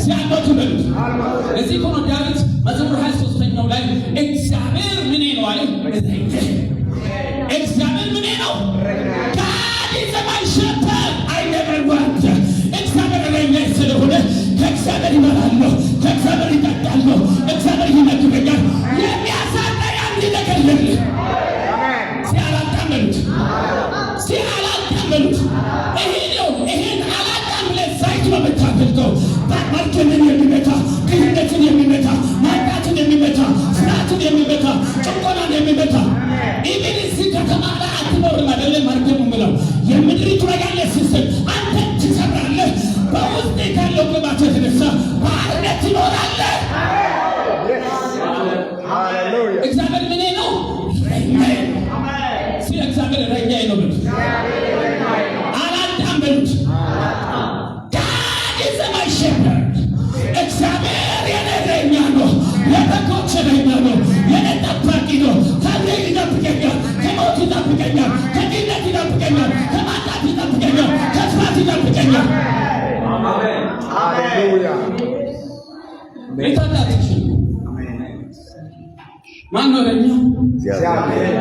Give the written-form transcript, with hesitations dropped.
ሲያልሞት በሉት። እዚህ ሆኖ ዳዊት መዝሙር 23ኛው ላይ እግዚአብሔር ምኔ ነው አለ። እግዚአብሔር ምኔ ነው? God is my shepherd, I never want. እግዚአብሔር እረኛዬ ስለሆነ ከእግዚአብሔር እበላለሁ፣ ከእግዚአብሔር እጠጣለሁ፣ እግዚአብሔር ይመግበኛል። የሚያሳጣኝ አንድ ነገር የለም። ሲያላጣመሉት ይሄን አላጣም ብለህ ዘይት ነው የምታፈልገው። ማርኬንን የሚመታ ድህነትን የሚመታ ማጣትን የሚመታ ፍርሃትን የሚመታ ጭቆናን የሚመታ ኢቭን እዚህ ከተማ ላይ አትኖርም አይደለም። ማርኬኑ ምለው የምድሪቱ ላይ ያለ ሲስተም አንተ ትሰብራለህ። በውስጥ ካለው ቅባት የተነሳ ባርነት ትኖራለህ። እግዚአብሔር ምኔ ነው? እረኛዬ ነው። እግዚአብሔር እረኛዬ ነው በሉት። አላጣም በሉት። God is my shepherd. እግዚአብሔር የኔ እረኛ ነው። የበጎች እረኛ ነው። የኔ ጠባቂ ነው። ከዚህ ይጠብቀኛል፣ ከሞት ይጠብቀኛል፣ ከድህነት ይጠብቀኛል፣ ከማጣት ይጠብቀኛል፣ ከጥፋት ይጠብቀኛል። ሃሌሉያ ቤታታችሁ ማን ነው እረኛው? እግዚአብሔር